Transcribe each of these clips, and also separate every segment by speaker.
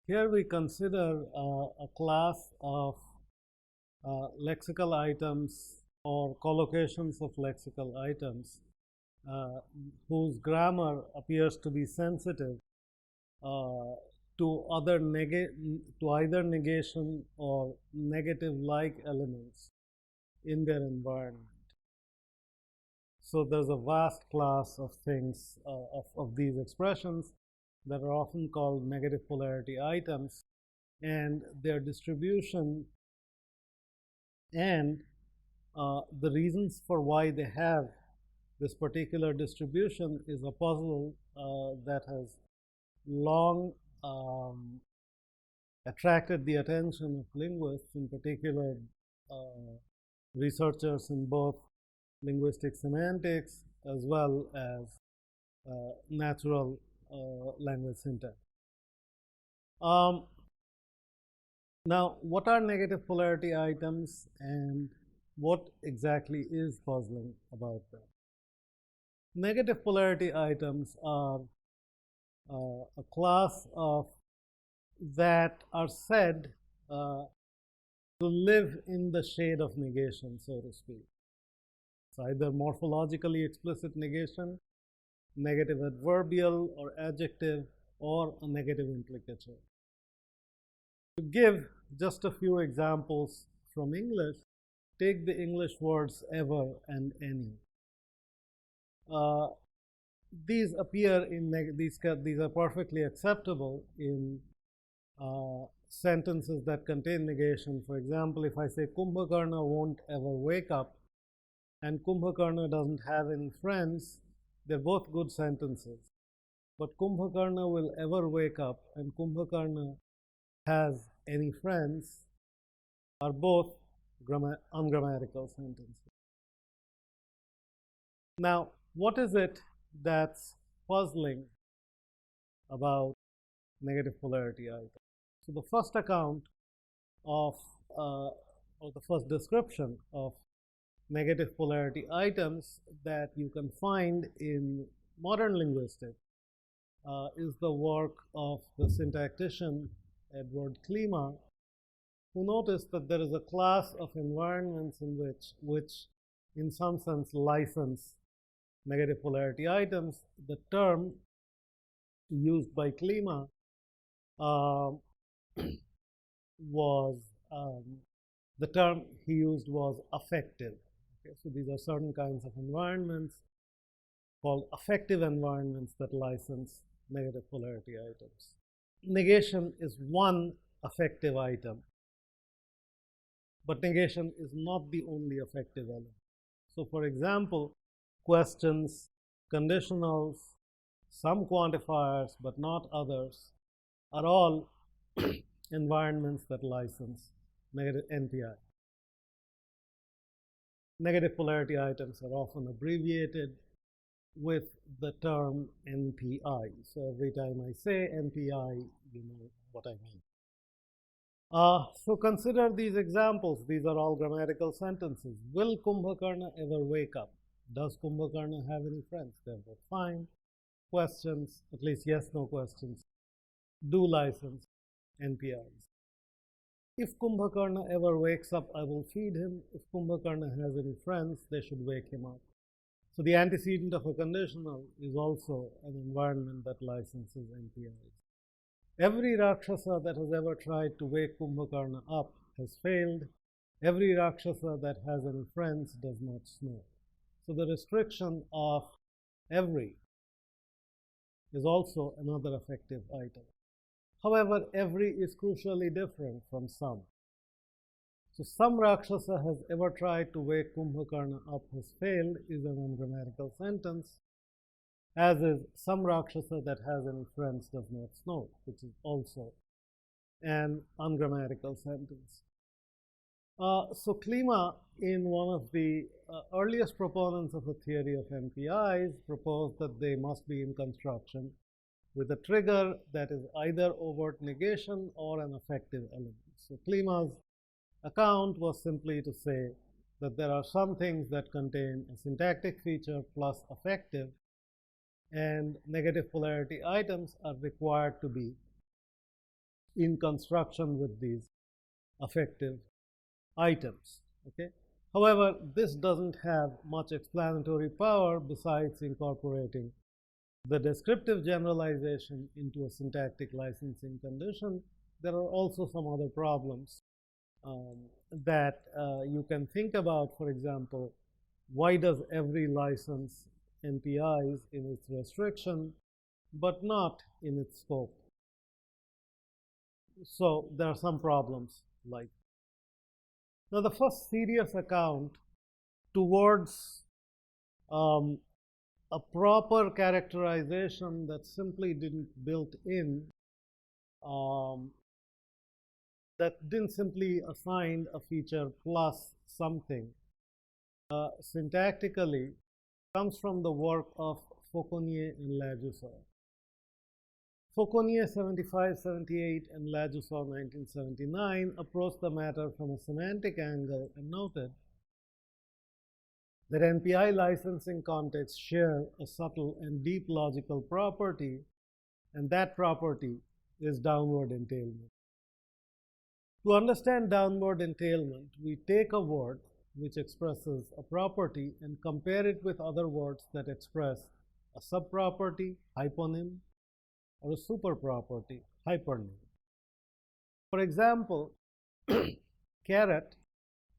Speaker 1: Here we consider a class of lexical items or collocations of lexical items whose grammar appears to be sensitive to either negation or negative-like elements in their environment. So there's a vast class of things of these expressions that are often called negative polarity items, and their distribution and the reasons for why they have this particular distribution is a puzzle that has long attracted the attention of linguists, in particular researchers in both linguistic semantics as well as natural language syntax. Now, what are negative polarity items and what exactly is puzzling about them? Negative polarity items are a class of that are said to live in the shade of negation, so to speak. It's either morphologically explicit negation, negative adverbial or adjective, or a negative implicature. To give just a few examples from English, take the English words ever and any. These appear in these are perfectly acceptable in sentences that contain negation. For example, if I say Kumbhakarna won't ever wake up and Kumbhakarna doesn't have any friends, they're both good sentences. But Kumbhakarna will ever wake up and Kumbhakarna has any friends are both ungrammatical sentences. Now, what is it that's puzzling about negative polarity items? So the first account of or the first description of negative polarity items that you can find in modern linguistics is the work of the syntactician Edward Klima, who noticed that there is a class of environments in which in some sense license negative polarity items. The term used by Klima was the term he used was affective. Okay, so these are certain kinds of environments called affective environments that license negative polarity items. Negation is one affective item, but negation is not the only affective element. So, for example, questions, conditionals, some quantifiers, but not others, are all environments that license negative NPI. Negative polarity items are often abbreviated with the term NPI. So every time I say NPI, you know what I mean. So consider these examples. These are all grammatical sentences. Will Kumbhakarna ever wake up? Does Kumbhakarna have any friends? They're both fine. Questions, at least yes, no questions, do license NPIs. If Kumbhakarna ever wakes up, I will feed him. If Kumbhakarna has any friends, they should wake him up. So the antecedent of a conditional is also an environment that licenses NPIs. Every Rakshasa that has ever tried to wake Kumbhakarna up has failed. Every Rakshasa that has any friends does not snow. So the restriction of every is also another affective item. However, every is crucially different from some. So some Rakshasa has ever tried to wake Kumbhakarna up has failed is an ungrammatical sentence, as is some Rakshasa that has any friends does not snow, which is also an ungrammatical sentence. So Klima, in one of the earliest proponents of a theory of NPIs, proposed that they must be in construction with a trigger that is either overt negation or an affective element. So Klima's account was simply to say that there are some things that contain a syntactic feature plus affective, and negative polarity items are required to be in construction with these affective items. Okay. However, this doesn't have much explanatory power besides incorporating the descriptive generalization into a syntactic licensing condition. There are also some other problems that you can think about. For example, why does every license NPIs in its restriction but not in its scope? So there are some problems like. Now, the first serious account towards a proper characterization that simply didn't built in, that didn't simply assign a feature plus something syntactically, comes from the work of Fauconnier and Lajussard. Fauconnier 75-78 and Lajussard 1979 approached the matter from a semantic angle and noted that NPI licensing contexts share a subtle and deep logical property, and that property is downward entailment. To understand downward entailment, we take a word which expresses a property and compare it with other words that express a subproperty, hyponym, or a superproperty, hypernym. For example, carrot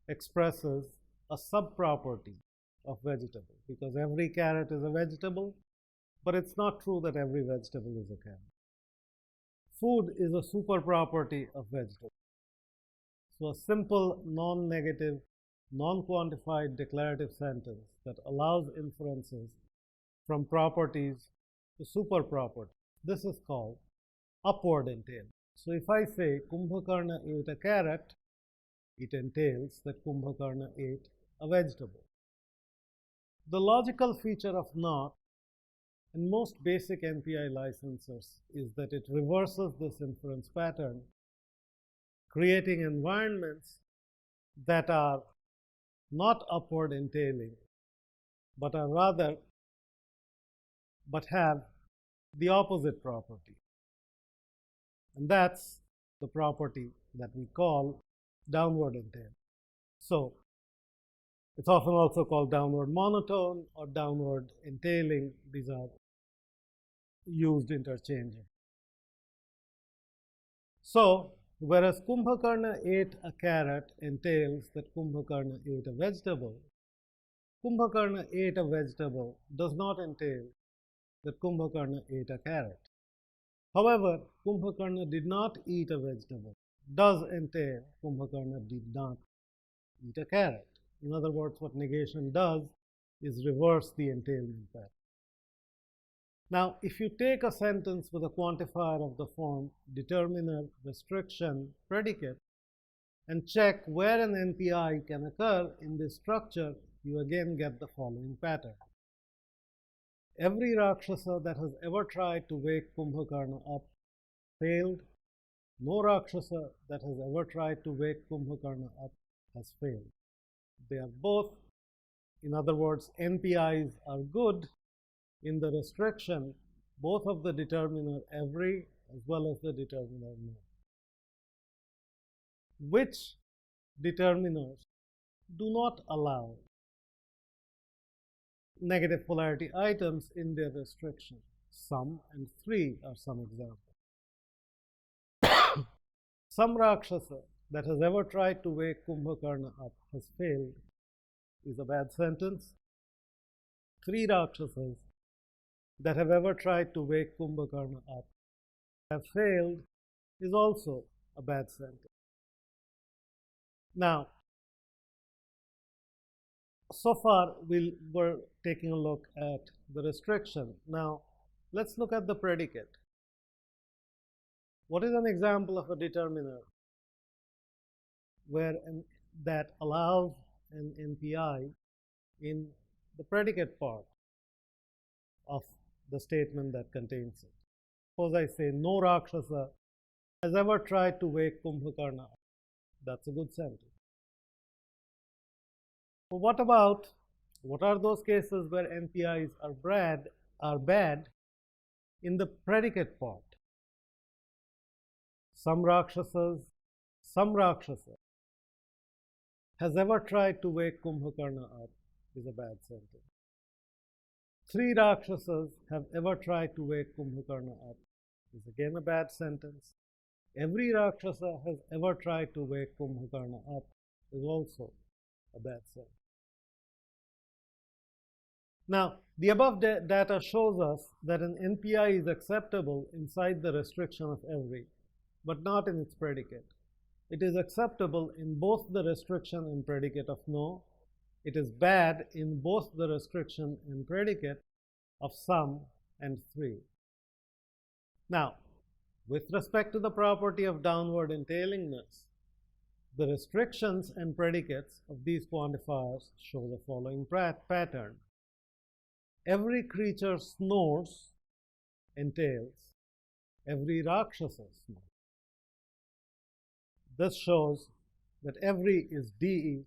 Speaker 1: expresses a subproperty of vegetable because every carrot is a vegetable, but it's not true that every vegetable is a carrot. Food is a superproperty of vegetable. So a simple, non-negative, non-quantified declarative sentence that allows inferences from properties to superproperties. This is called upward entailment. So if I say Kumbhakarna ate a carrot, it entails that Kumbhakarna ate a vegetable. The logical feature of not in most basic NPI licensors is that it reverses this inference pattern, creating environments that are not upward entailing, but have the opposite property. And that's the property that we call downward entailment. So it's often also called downward monotone or downward entailing. These are used interchangeably. So whereas Kumbhakarna ate a carrot entails that Kumbhakarna ate a vegetable, Kumbhakarna ate a vegetable does not entail that Kumbhakarna ate a carrot. However, Kumbhakarna did not eat a vegetable does entail Kumbhakarna did not eat a carrot. In other words, what negation does is reverse the entailment pattern. Now, if you take a sentence with a quantifier of the form determiner, restriction, predicate, and check where an NPI can occur in this structure, you again get the following pattern. Every Rakshasa that has ever tried to wake Kumbhakarna up failed. No Rakshasa that has ever tried to wake Kumbhakarna up has failed. They are both, in other words, NPIs are good in the restriction, both of the determiner every as well as the determiner no. Which determiners do not allow negative polarity items in their restriction? Some and three are some examples. Some Rakshasa that has ever tried to wake Kumbhakarna up has failed is a bad sentence. Three Rakshasas that have ever tried to wake Kumbhakarna up have failed is also a bad sentence. Now, so far we're taking a look at the restriction. Now, let's look at the predicate. What is an example of a determiner that allows an NPI in the predicate part of the statement that contains it? Suppose I say no Rakshasa has ever tried to wake Kumbhakarna up. That's a good sentence. But what are those cases where NPIs are bad in the predicate part? some Rakshasas has ever tried to wake Kumbhakarna up is a bad sentence. 3 Rakshasas have ever tried to wake Kumbhakarna up is again a bad sentence. Every Rakshasa has ever tried to wake Kumbhakarna up is also a bad sentence. Now, the above data shows us that an NPI is acceptable inside the restriction of every, but not in its predicate. It is acceptable in both the restriction and predicate of no. It is bad in both the restriction and predicate of some and 3. Now, with respect to the property of downward entailingness, the restrictions and predicates of these quantifiers show the following pattern. Every creature snores entails every Rakshasa snores. This shows that every is DE,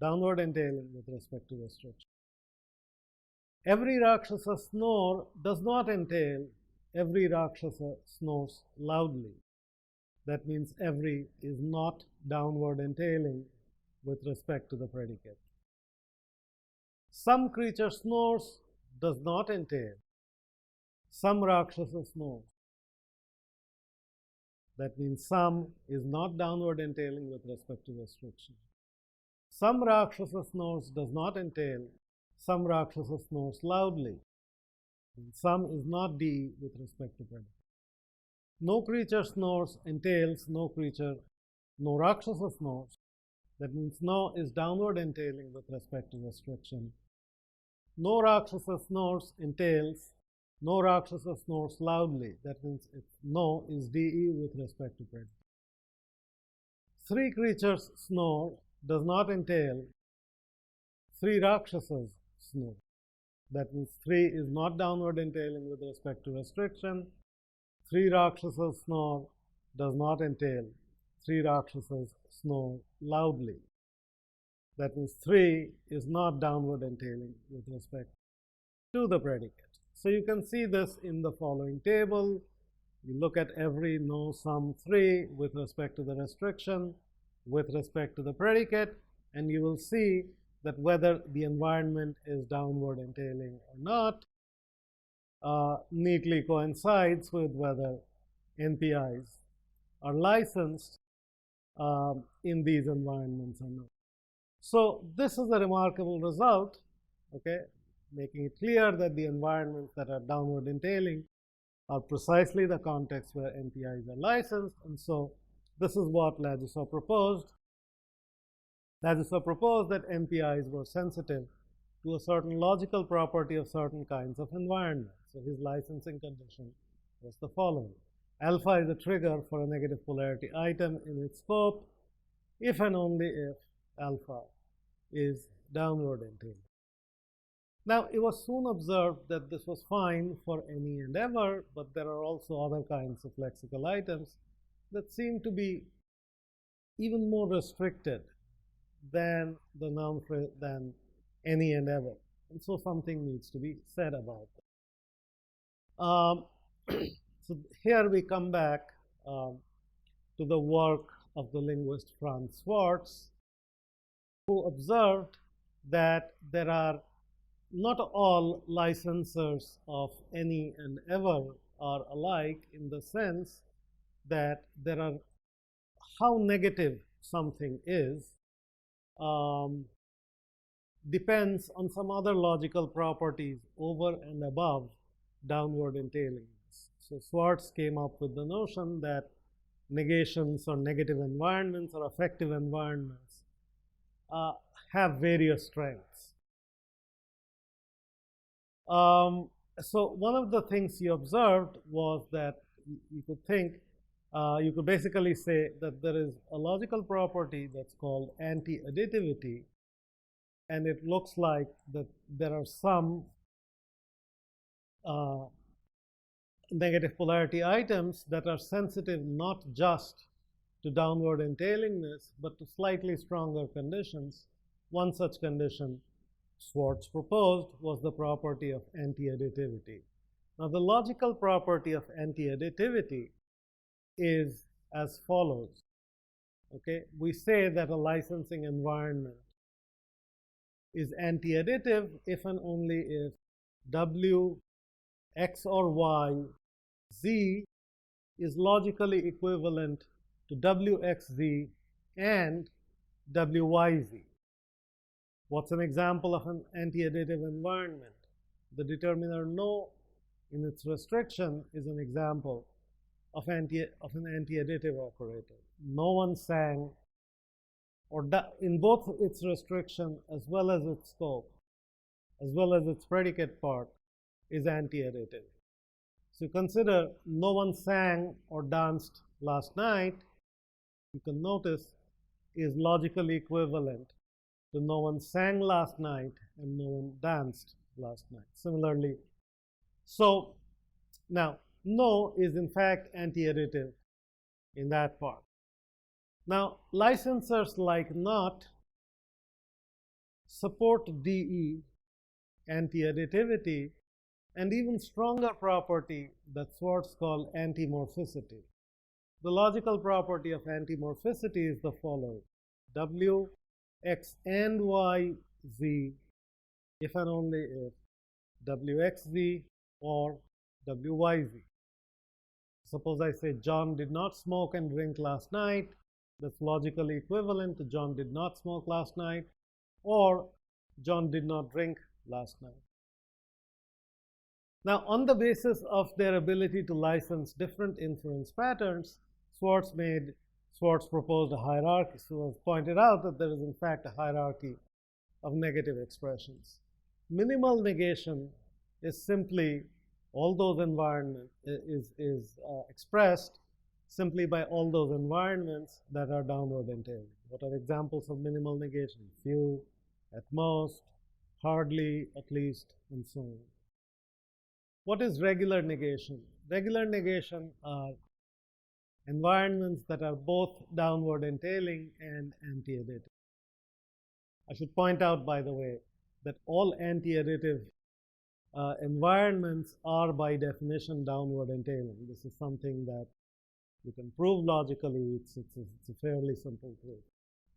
Speaker 1: downward entailing with respect to restriction. Every Rakshasa snore does not entail every Rakshasa snores loudly. That means every is not downward entailing with respect to the predicate. Some creature snores does not entail some Rakshasa snores. That means some is not downward entailing with respect to restriction. Some Rakshasa snores does not entail some Rakshasa snores loudly. Some is not DE with respect to predicate. No creature snores entails no Rakshasa snores. That means no is downward entailing with respect to restriction. No Rakshasa snores entails no Rakshasa snores loudly. That means no is DE with respect to predicate. 3 creatures snore does not entail 3 Rakshasas snore. That means 3 is not downward entailing with respect to restriction. 3 Rakshasas snore does not entail 3 Rakshasas snore loudly. That means 3 is not downward entailing with respect to the predicate. So you can see this in the following table. You look at every no, some, 3 with respect to the restriction, with respect to the predicate, and you will see that whether the environment is downward entailing or not neatly coincides with whether NPIs are licensed in these environments or not. So this is a remarkable result, okay, making it clear that the environments that are downward entailing are precisely the context where NPIs are licensed, and so this is what Lajusa proposed. Lajusa proposed that NPIs were sensitive to a certain logical property of certain kinds of environments. So his licensing condition was the following. Alpha is a trigger for a negative polarity item in its scope if and only if alpha is downward entailing. Now, it was soon observed that this was fine for any and ever, but there are also other kinds of lexical items that seem to be even more restricted than the noun phrase than any and ever, and so something needs to be said about that. So here we come back to the work of the linguist Franz Schwarz, who observed that there are not all licensors of any and ever are alike, in the sense that there are how negative something is depends on some other logical properties over and above downward entailing. So Schwarz came up with the notion that negations or negative environments or affective environments have various strengths. So one of the things he observed was that you could think, you could basically say that there is a logical property that's called anti-additivity, and it looks like that there are some negative polarity items that are sensitive not just to downward entailingness, but to slightly stronger conditions. One such condition Schwarz proposed was the property of anti-additivity. Now, the logical property of anti-additivity is as follows. Okay, we say that a licensing environment is anti-additive if and only if W, X or Y, Z is logically equivalent to WXZ and WYZ. What's an example of an anti-additive environment? The determiner no in its restriction is an example of an anti-additive operator. No one sang, or in both its restriction as well as its scope, as well as its predicate part, is anti-additive. So consider no one sang or danced last night, you can notice is logically equivalent to no one sang last night and no one danced last night. Similarly, so now no is in fact anti-additive in that part. Now licensors like not support DE, anti-additivity, and even stronger property that Schwartz called antimorphicity. The logical property of antimorphicity is the following: W, X and Y, Z, if and only if WXZ or WYZ. Suppose I say John did not smoke and drink last night. That's logically equivalent to John did not smoke last night, or John did not drink last night. Now, on the basis of their ability to license different inference patterns, Schwartz proposed a hierarchy. So it pointed out that there is in fact a hierarchy of negative expressions. Minimal negation is simply all those environments is expressed simply by all those environments that are downward entailing. What are examples of minimal negation? Few, at most, hardly, at least, and so on. What is regular negation? Regular negation are environments that are both downward entailing and anti-additive. I should point out, by the way, that all anti-additive environments are by definition downward entailing. This is something that you can prove logically. It's a fairly simple proof.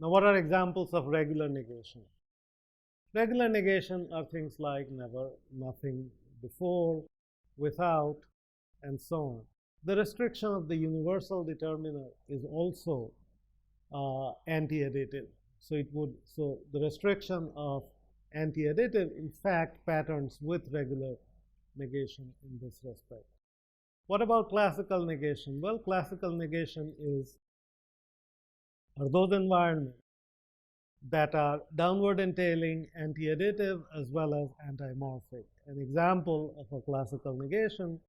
Speaker 1: Now, what are examples of regular negation? Regular negation are things like never, nothing, before, without, and so on. The restriction of the universal determiner is also anti-additive. So the restriction of anti-additive in fact patterns with regular negation in this respect. What about classical negation? Well, classical negation are those environments that are downward entailing, anti-additive, as well as antimorphic. An example of a classical negation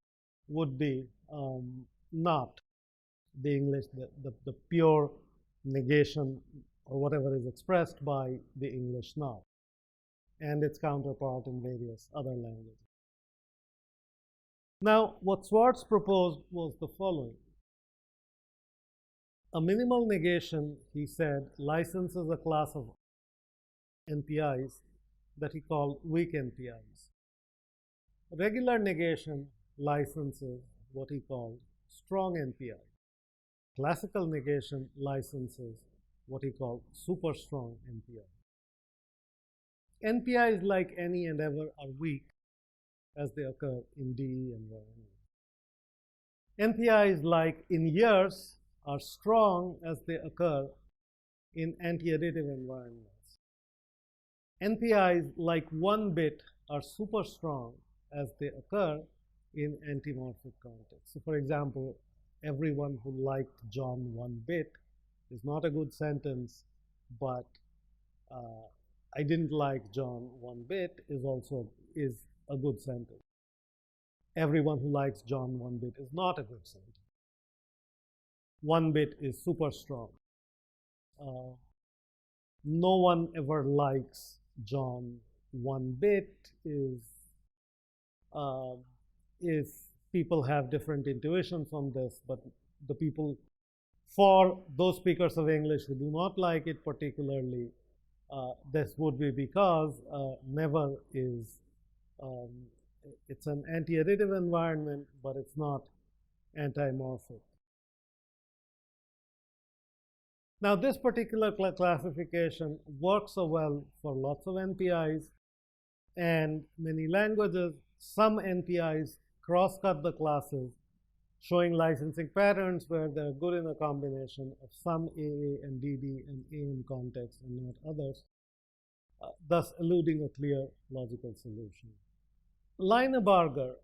Speaker 1: would be not the English, the pure negation or whatever is expressed by the English not, and its counterpart in various other languages. Now, what Schwartz proposed was the following. A minimal negation, he said, licenses a class of NPIs that he called weak NPIs. Regular negation licenses what he called strong NPI. Classical negation licenses what he called super strong NPI. NPIs, like any and ever, are weak as they occur in DE environments. NPIs, like in years, are strong as they occur in anti-additive environments. NPIs, like 1 bit, are super strong as they occur in antimorphic contexts. So, for example, everyone who liked John 1 bit is not a good sentence, but I didn't like John 1 bit is a good sentence. Everyone who likes John 1 bit is not a good sentence. 1 bit is super strong. No one ever likes John 1 bit is people have different intuitions on this, but the people, for those speakers of English who do not like it particularly, this would be because never is, it's an anti-additive environment, but it's not antimorphic. Now, this particular classification works so well for lots of NPIs and many languages. Some NPIs cross-cut the classes, showing licensing patterns where they're good in a combination of some AA and DD and AM context and not others, thus eluding a clear logical solution. Linebarger,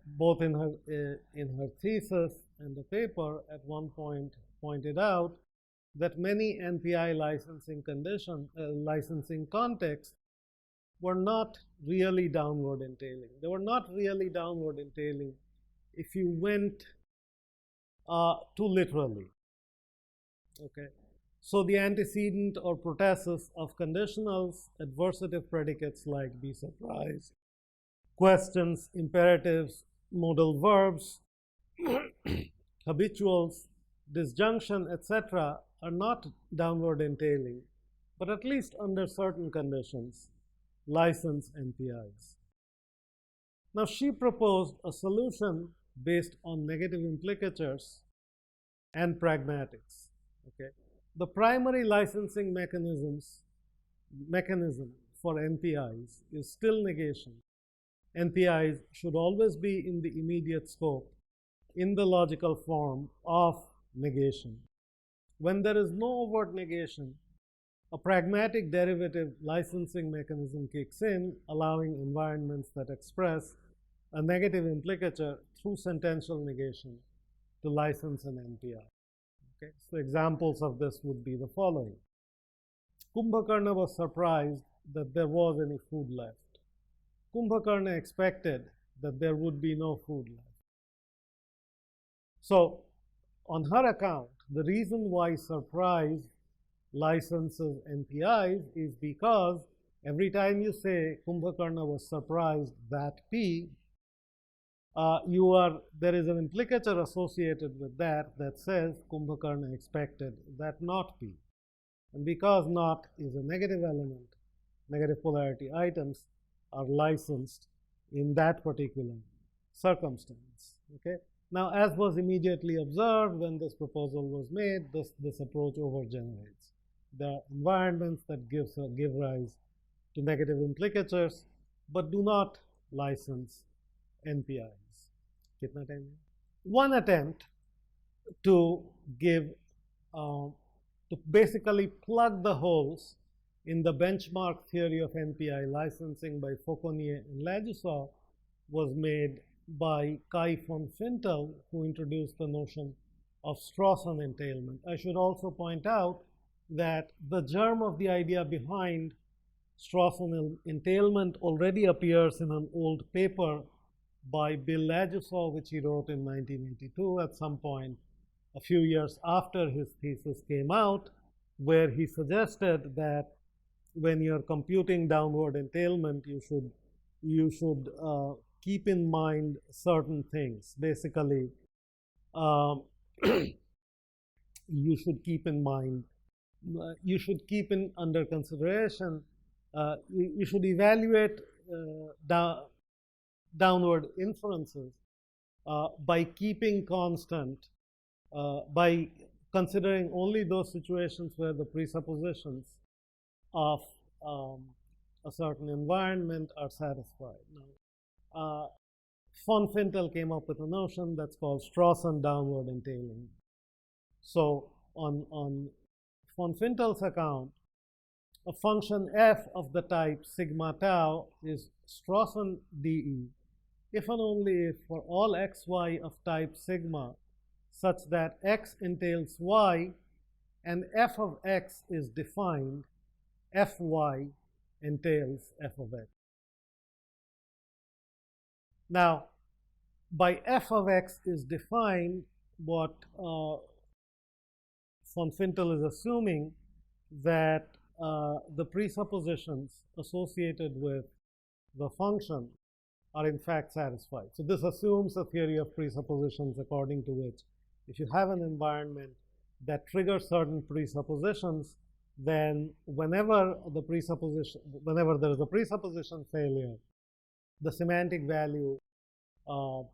Speaker 1: both in her thesis and the paper, at one point pointed out that many NPI licensing contexts were not really downward entailing. They were not really downward entailing if you went too literally. Okay, so the antecedent or protasis of conditionals, adversative predicates like be surprised, questions, imperatives, modal verbs, habituals, disjunction, etc., are not downward entailing, but at least under certain conditions, license NPIs. Now, she proposed a solution based on negative implicatures and pragmatics. Okay, the primary licensing mechanism for NPIs is still negation. NPIs should always be in the immediate scope in the logical form of negation. When there is no overt negation, a pragmatic derivative licensing mechanism kicks in, allowing environments that express a negative implicature through sentential negation to license an NPI. Okay, so examples of this would be the following. Kumbhakarna was surprised that there was any food left. Kumbhakarna expected that there would be no food left. So, on her account, the reason why surprise licenses NPIs is because every time you say Kumbhakarna was surprised that P, there is an implicature associated with that says Kumbhakarna expected that not P. And because not is a negative element, negative polarity items are licensed in that particular circumstance. Okay. Now, as was immediately observed when this proposal was made, this approach overgenerates. There are environments that give rise to negative implicatures, but do not license NPIs. Kitna time? One attempt to basically plug the holes in the benchmark theory of NPI licensing by Fauconnier and Ladouceur was made by Kai von Fintel, who introduced the notion of Strawson entailment. I should also point out that the germ of the idea behind Strawson entailment already appears in an old paper by Bill Ladouceur, which he wrote in 1982 at some point, a few years after his thesis came out, where he suggested that when you're computing downward entailment, you should keep in mind certain things. Basically, you should keep in mind, you should keep in under consideration, you should evaluate downward inferences by keeping constant, by considering only those situations where the presuppositions of a certain environment are satisfied. Now, von Fintel came up with a notion that's called Strawson downward entailing. So on von Fintel's account, a function f of the type sigma tau is Strawson dE if and only if for all xy of type sigma such that x entails y and f of x is defined, fy entails f of x. Now, by f of x is defined, what von Fintel is assuming that the presuppositions associated with the function are in fact satisfied. So this assumes a theory of presuppositions according to which if you have an environment that triggers certain presuppositions, then whenever there is a presupposition failure, the semantic value of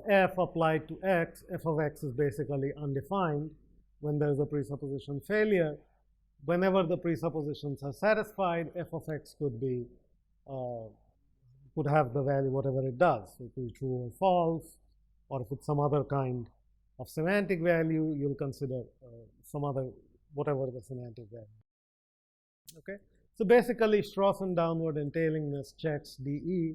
Speaker 1: f applied to x, f of x is basically undefined, when there's a presupposition failure, whenever the presuppositions are satisfied, f of x could be could have the value whatever it does. It will be true or false, or if it's some other kind of semantic value, you'll consider some other whatever the semantic value. Okay, so basically, Strawson downward entailingness checks DE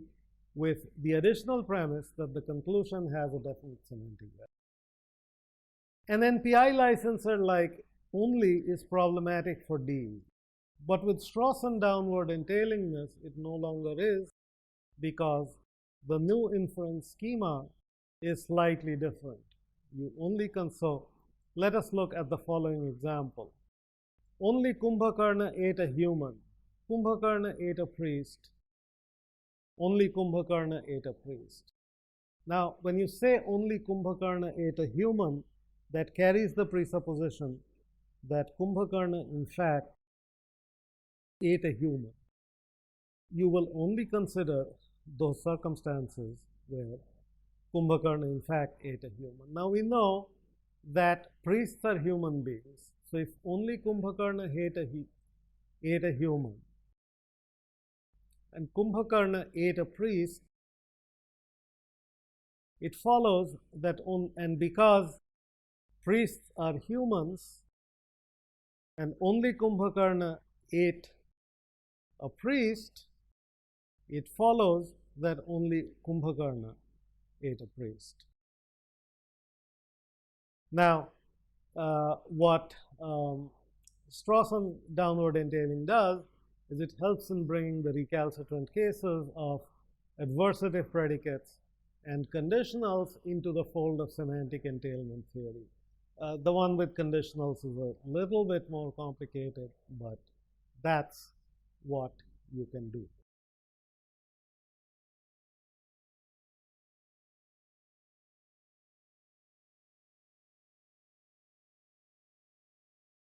Speaker 1: with the additional premise that the conclusion has a definite semantic value. An NPI licenser like only is problematic for DE, but with Strawson downward entailingness, it no longer is, because the new inference schema is slightly different. You only so let us look at the following example. Only Kumbhakarna ate a human. Kumbhakarna ate a priest. Only Kumbhakarna ate a priest. Now, when you say only Kumbhakarna ate a human, that carries the presupposition that Kumbhakarna in fact ate a human. You will only consider those circumstances where Kumbhakarna in fact ate a human. Now we know that priests are human beings. So if only Kumbhakarna ate a human and Kumbhakarna ate a priest, it follows that and because priests are humans and only Kumbhakarna ate a priest, it follows that only Kumbhakarna ate a priest. Now, what Strawson downward entailing does is it helps in bringing the recalcitrant cases of adversative predicates and conditionals into the fold of semantic entailment theory. The one with conditionals is a little bit more complicated, but that's what you can do.